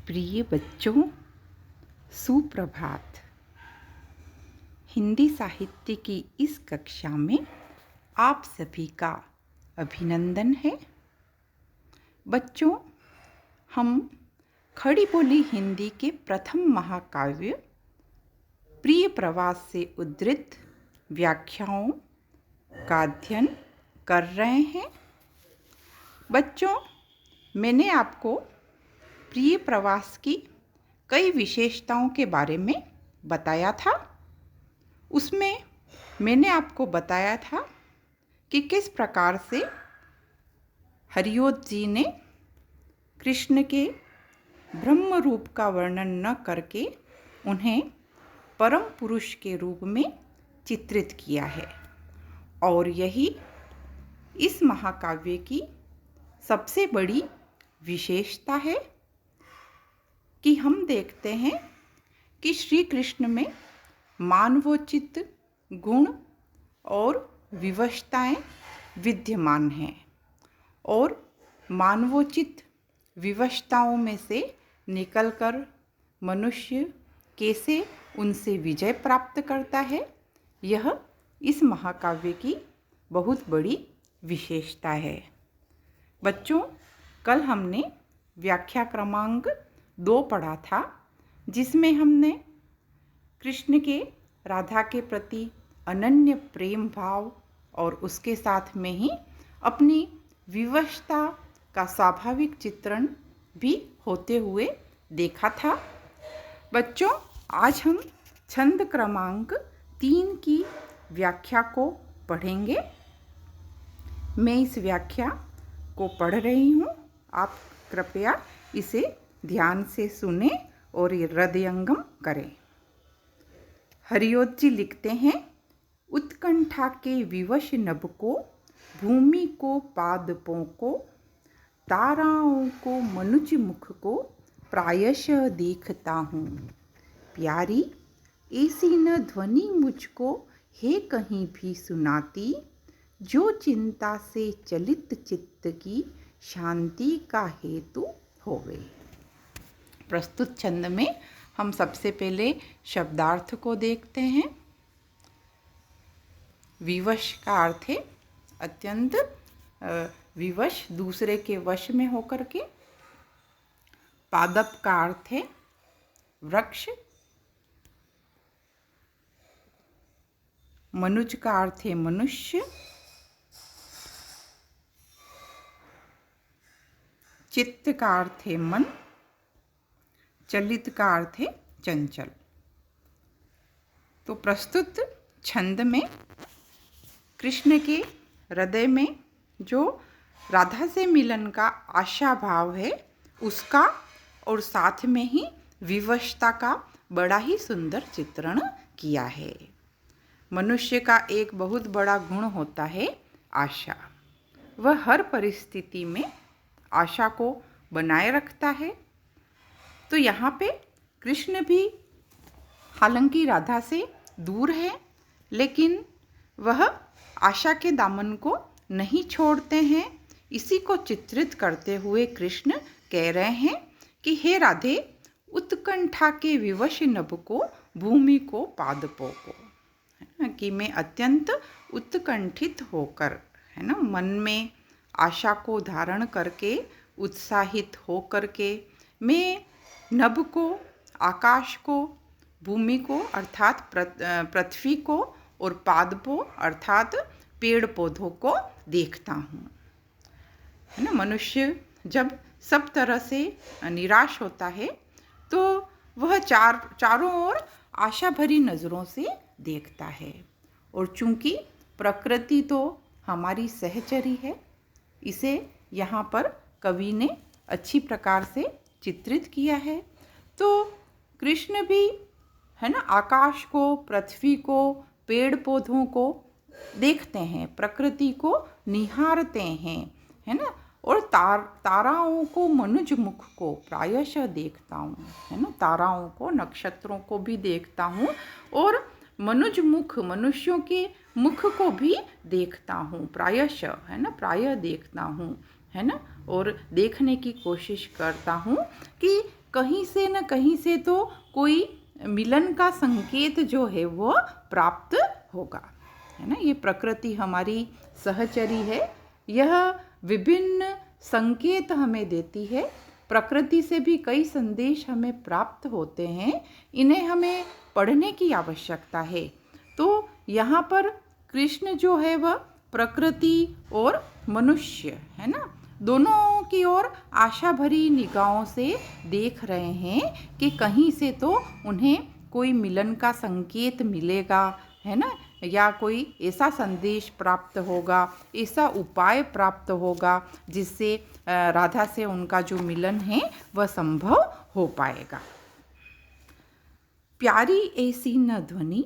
प्रिय बच्चों, सुप्रभात। हिंदी साहित्य की इस कक्षा में आप सभी का अभिनंदन है। बच्चों, हम खड़ी बोली हिंदी के प्रथम महाकाव्य प्रिय प्रवास से उद्धृत व्याख्याओं का अध्ययन कर रहे हैं। बच्चों, मैंने आपको प्रिय प्रवास की कई विशेषताओं के बारे में बताया था। उसमें मैंने आपको बताया था कि किस प्रकार से हरिओत जी ने कृष्ण के ब्रह्म रूप का वर्णन न करके उन्हें परम पुरुष के रूप में चित्रित किया है। और यही इस महाकाव्य की सबसे बड़ी विशेषता है कि हम देखते हैं कि श्री कृष्ण में मानवोचित गुण और विवशताएं विद्यमान हैं और मानवोचित विवशताओं में से निकलकर मनुष्य कैसे उनसे विजय प्राप्त करता है, यह इस महाकाव्य की बहुत बड़ी विशेषता है। बच्चों, कल हमने व्याख्या क्रमांक 2 पढ़ा था, जिसमें हमने कृष्ण के राधा के प्रति अनन्य प्रेम भाव और उसके साथ में ही अपनी विवशता का स्वाभाविक चित्रण भी होते हुए देखा था। बच्चों, आज हम छंद क्रमांक 3 की व्याख्या को पढ़ेंगे। मैं इस व्याख्या को पढ़ रही हूँ, आप कृपया इसे ध्यान से सुने और हृदयंगम करें। हरिओत जी लिखते हैं, उत्कंठा के विवश नभ को, भूमि को पादपों को, ताराओं को मनुज मुख को प्रायशः देखता हूँ। प्यारी ऐसी न ध्वनि मुझको है कहीं भी सुनाती, जो चिंता से चलित चित्त की शांति का हेतु होवे। प्रस्तुत छंद में हम सबसे पहले शब्दार्थ को देखते हैं। विवश का अर्थ है अत्यंत विवश, दूसरे के वश में होकर के। पादप का अर्थ है वृक्ष। मनुज का अर्थ है मनुष्य। चित्त का अर्थ है मन। चलित का अर्थ है चंचल। तो प्रस्तुत छंद में कृष्ण के हृदय में जो राधा से मिलन का आशा भाव है उसका और साथ में ही विवशता का बड़ा ही सुंदर चित्रण किया है। मनुष्य का एक बहुत बड़ा गुण होता है आशा। वह हर परिस्थिति में आशा को बनाए रखता है। तो यहाँ पे कृष्ण भी हालांकि राधा से दूर है, लेकिन वह आशा के दामन को नहीं छोड़ते हैं। इसी को चित्रित करते हुए कृष्ण कह रहे हैं कि हे राधे, उत्कंठा के विवश नभ को, भूमि को पादपों को, है ना, कि मैं अत्यंत उत्कंठित होकर, है ना, मन में आशा को धारण करके, उत्साहित हो करके मैं नभ को, आकाश को, भूमि को अर्थात पृथ्वी को और पादपों अर्थात पेड़ पौधों को देखता हूँ। है ना, मनुष्य जब सब तरह से निराश होता है तो वह चारों ओर आशा भरी नज़रों से देखता है। और चूंकि प्रकृति तो हमारी सहचरी है, इसे यहाँ पर कवि ने अच्छी प्रकार से चित्रित किया है। तो कृष्ण भी, है ना, आकाश को, पृथ्वी को, पेड़ पौधों को देखते हैं, प्रकृति को निहारते हैं, है ना, और ताराओं को, मनुज मुख को प्रायशः देखता हूँ, है ना, ताराओं को, नक्षत्रों को भी देखता हूँ और मनुज मुख, मनुष्यों के मुख को भी देखता हूँ, प्रायशः, है ना, प्रायः देखता हूँ, है ना, और देखने की कोशिश करता हूँ कि कहीं से न कहीं से तो कोई मिलन का संकेत जो है वो प्राप्त होगा, है ना। ये प्रकृति हमारी सहचरी है, यह विभिन्न संकेत हमें देती है। प्रकृति से भी कई संदेश हमें प्राप्त होते हैं, इन्हें हमें पढ़ने की आवश्यकता है। तो यहाँ पर कृष्ण जो है वह प्रकृति और मनुष्य, है ना, दोनों की ओर आशा भरी निगाहों से देख रहे हैं कि कहीं से तो उन्हें कोई मिलन का संकेत मिलेगा, है ना, या कोई ऐसा संदेश प्राप्त होगा, ऐसा उपाय प्राप्त होगा जिससे राधा से उनका जो मिलन है वह संभव हो पाएगा। प्यारी ऐसी न ध्वनि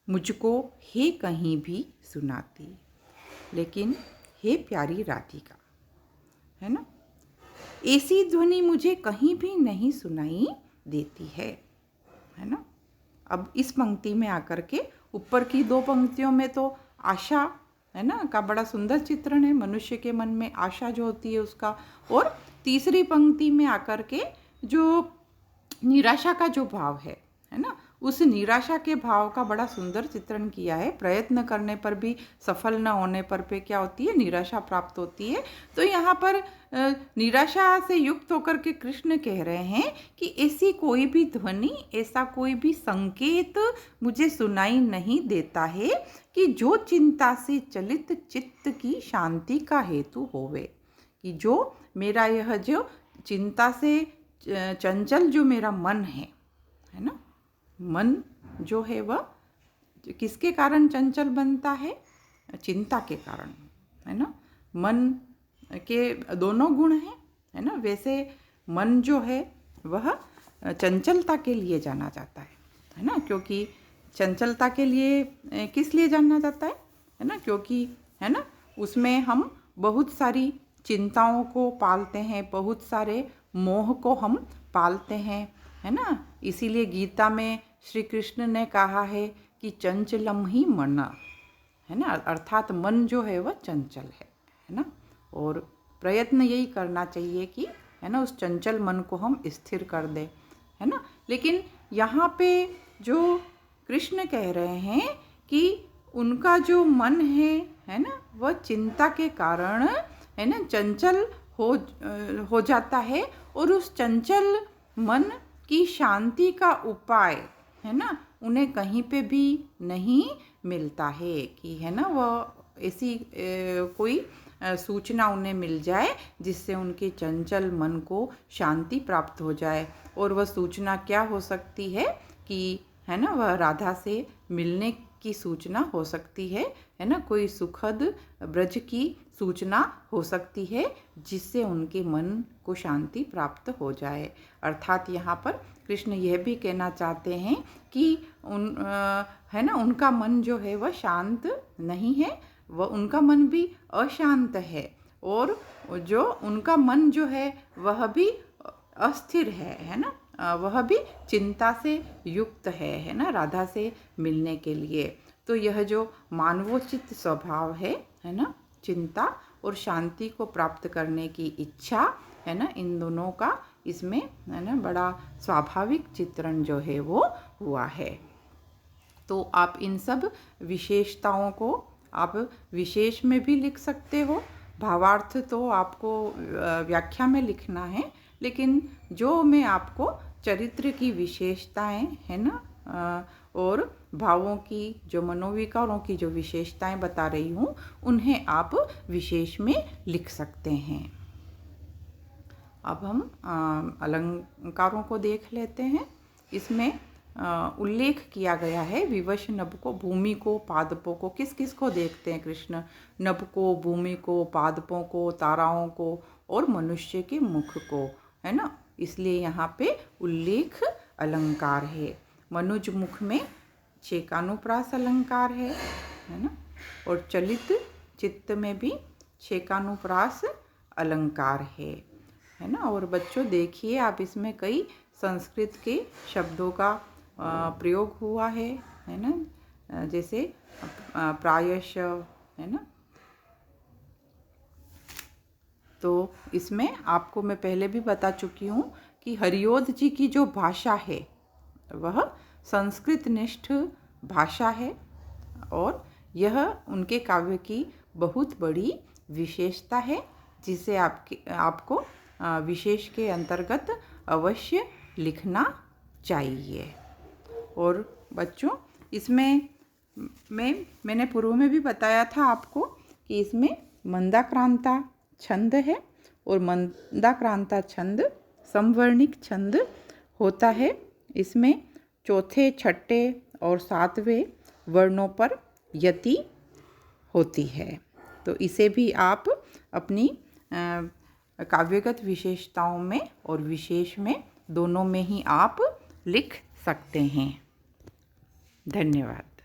मुझको है कहीं भी सुनाती, लेकिन हे प्यारी राधिका, है ना, ऐसी ध्वनि मुझे कहीं भी नहीं सुनाई देती है ना। अब इस पंक्ति में आकर के ऊपर की दो पंक्तियों में तो आशा, है ना, का बड़ा सुंदर चित्रण है, मनुष्य के मन में आशा जो होती है उसका, और तीसरी पंक्ति में आकर के जो निराशा का जो भाव है ना, उस निराशा के भाव का बड़ा सुंदर चित्रण किया है। प्रयत्न करने पर भी सफल न होने पर पे क्या होती है, निराशा प्राप्त होती है। तो यहाँ पर निराशा से युक्त होकर के कृष्ण कह रहे हैं कि ऐसी कोई भी ध्वनि, ऐसा कोई भी संकेत मुझे सुनाई नहीं देता है कि जो चिंता से चलित चित्त की शांति का हेतु होवे। कि जो मेरा यह जो चिंता से चंचल जो मेरा मन है ना, मन जो है वह किसके कारण चंचल बनता है, चिंता के कारण, है ना। मन के दोनों गुण हैं, है ना। वैसे मन जो है वह चंचलता के लिए जाना जाता है ना, क्योंकि चंचलता के लिए किस लिए जाना जाता है ना, क्योंकि, है ना, उसमें हम बहुत सारी चिंताओं को पालते हैं, बहुत सारे मोह को हम पालते हैं, है ना। इसीलिए गीता में श्री कृष्ण ने कहा है कि चंचलम ही मन, है ना, अर्थात मन जो है वह चंचल है ना। और प्रयत्न यही करना चाहिए कि, है ना, उस चंचल मन को हम स्थिर कर दें, है ना। लेकिन यहाँ पे जो कृष्ण कह रहे हैं कि उनका जो मन है ना, वह चिंता के कारण, है ना, चंचल हो जाता है, और उस चंचल मन की शांति का उपाय, है ना, उन्हें कहीं पे भी नहीं मिलता है कि, है ना, वह ऐसी कोई सूचना उन्हें मिल जाए जिससे उनके चंचल मन को शांति प्राप्त हो जाए। और वह सूचना क्या हो सकती है कि, है ना, वह राधा से मिलने की सूचना हो सकती है ना, कोई सुखद ब्रज की सूचना हो सकती है जिससे उनके मन को शांति प्राप्त हो जाए। अर्थात यहाँ पर कृष्ण यह भी कहना चाहते हैं कि है ना, उनका मन जो है वह शांत नहीं है, वह उनका मन भी अशांत है, और जो उनका मन जो है वह भी अस्थिर है ना, वह भी चिंता से युक्त है ना, राधा से मिलने के लिए। तो यह जो मानवोचित स्वभाव है ना, चिंता और शांति को प्राप्त करने की इच्छा, है ना, इन दोनों का इसमें, है ना, बड़ा स्वाभाविक चित्रण जो है वो हुआ है। तो आप इन सब विशेषताओं को आप विशेष में भी लिख सकते हो, भावार्थ तो आपको व्याख्या में लिखना है, लेकिन जो मैं आपको चरित्र की विशेषताएं, है ना, और भावों की, जो मनोविकारों की जो विशेषताएं बता रही हूँ, उन्हें आप विशेष में लिख सकते हैं। अब हम अलंकारों को देख लेते हैं। इसमें उल्लेख किया गया है विवश नभ को, भूमि को, पादपों को। किस किस को देखते हैं कृष्ण? नभ को, भूमि को, पादपों को, ताराओं को और मनुष्य के मुख को, है ना। इसलिए यहाँ पे उल्लेख अलंकार है। मनुज मुख में छेकानुप्रास अलंकार है ना, और चलित चित्त में भी छेकानुप्रास अलंकार है ना। और बच्चों देखिए आप, इसमें कई संस्कृत के शब्दों का प्रयोग हुआ है ना, जैसे प्रायशः, है ना। तो इसमें आपको मैं पहले भी बता चुकी हूँ कि कि हरिओद जी की जो भाषा है वह संस्कृतनिष्ठ भाषा है और यह उनके काव्य की बहुत बड़ी विशेषता है, जिसे आपको विशेष के अंतर्गत अवश्य लिखना चाहिए। और बच्चों, इसमें मैंने पूर्व में भी बताया था आपको कि इसमें मंदाक्रांता छंद है और मंदाक्रांता छंद समवर्णिक छंद होता है। इसमें चौथे, छठे और सातवें वर्णों पर यति होती है। तो इसे भी आप अपनी काव्यगत विशेषताओं में और विशेष में दोनों में ही आप लिख सकते हैं। धन्यवाद।